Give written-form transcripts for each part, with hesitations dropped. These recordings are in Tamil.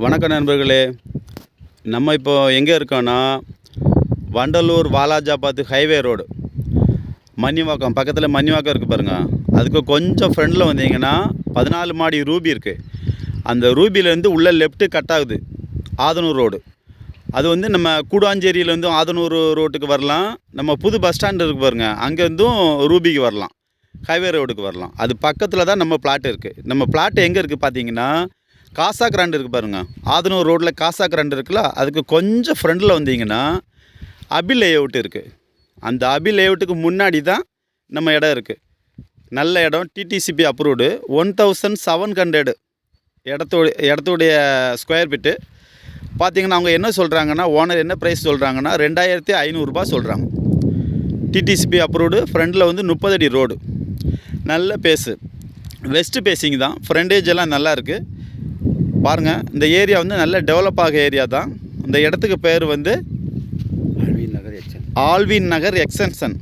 வணக்கம் நண்பர்களே. நம்ம இப்போ எங்கே இருக்கோன்னா வண்டலூர் வாலாஜாபாத் ஹைவே ரோடு, மன்னிவாக்கம் பக்கத்தில் மன்னிவாக்கம் இருக்குது பாருங்கள். அதுக்கு கொஞ்சம் ஃப்ரெண்டில் வந்தீங்கன்னா 14 மாடி ரூபி இருக்குது. அந்த ரூபிலேருந்து உள்ளே லெஃப்ட்டு கட் ஆகுது ஆதனூர் ரோடு. அது வந்து நம்ம கூடாஞ்சேரியிலேருந்து ஆதனூர் ரோட்டுக்கு வரலாம். நம்ம புது பஸ் ஸ்டாண்டு இருக்குது பாருங்கள், அங்கேருந்தும் ரூபிக்கு வரலாம், ஹைவே ரோடுக்கு வரலாம். அது பக்கத்தில் தான் நம்ம பிளாட் இருக்குது. நம்ம பிளாட் எங்கே இருக்குது பார்த்தீங்கன்னா காசா கிராண்ட் இருக்குது பாருங்கள். ஆதனூர் ரோட்டில் காசா கிராண்ட் இருக்குல்ல, அதுக்கு கொஞ்சம் ஃப்ரண்டில் வந்தீங்கன்னா அபி லேஅவுட் இருக்குது. அந்த அபி லேஅவுட்டுக்கு முன்னாடி தான் நம்ம இடம் இருக்குது. நல்ல இடம், டிடிசிபி அப்ரூவ்டு. 1700 இடத்துடைய ஸ்கொயர் ஃபீட்டு பார்த்தீங்கன்னா அவங்க என்ன சொல்கிறாங்கன்னா, ஓனர் என்ன ப்ரைஸ் சொல்கிறாங்கன்னா 2500 ரூபா சொல்கிறாங்க. DTCP approved. ஃப்ரண்டில் வந்து 30 அடி ரோடு, நல்ல பேஸு, வெஸ்ட்டு பேஸிங் தான். ஃப்ரண்டேஜ் எல்லாம் நல்லா இருக்குது பாருங்கள். இந்த ஏரியா வந்து நல்ல டெவலப் ஆக ஏரியா தான். இந்த இடத்துக்கு பேர் வந்து ஆல்வின் நகர் எக்ஸ்டென்ஷன்.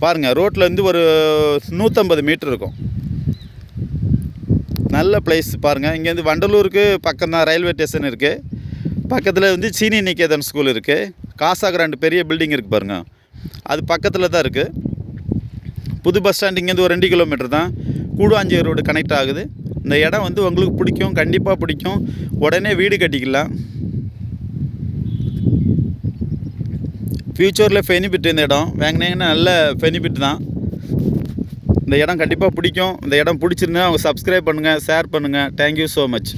பாருங்கள், ரோட்டில் ஒரு 150 மீட்டர் இருக்கும். நல்ல பிளேஸ் பாருங்கள். இங்கேருந்து வண்டலூருக்கு பக்கம் தான் ரயில்வே ஸ்டேஷன் இருக்குது. பக்கத்தில் வந்து சீனி நிகேதன் ஸ்கூல் இருக்குது. காசா கிராண்ட் பெரிய பில்டிங் இருக்குது பாருங்கள், அது பக்கத்தில் தான் இருக்குது. புது பஸ் ஸ்டாண்ட் இங்கேருந்து ஒரு 2 கிலோமீட்டர் தான். கூடாஞ்சேரி ரோடு கனெக்ட் ஆகுது. இந்த இடம் வந்து உங்களுக்கு பிடிக்கும், கண்டிப்பாக பிடிக்கும். உடனே வீடு கட்டிக்கலாம். ஃப்யூச்சரில் பெனிஃபிட். இந்த இடம் வாங்கினீங்கன்னா நல்ல பெனிஃபிட் தான். இந்த இடம் கண்டிப்பாக பிடிக்கும். இந்த இடம் பிடிச்சிருந்தா அவங்க சப்ஸ்கிரைப் பண்ணுங்கள், ஷேர் பண்ணுங்கள். Thank you so much.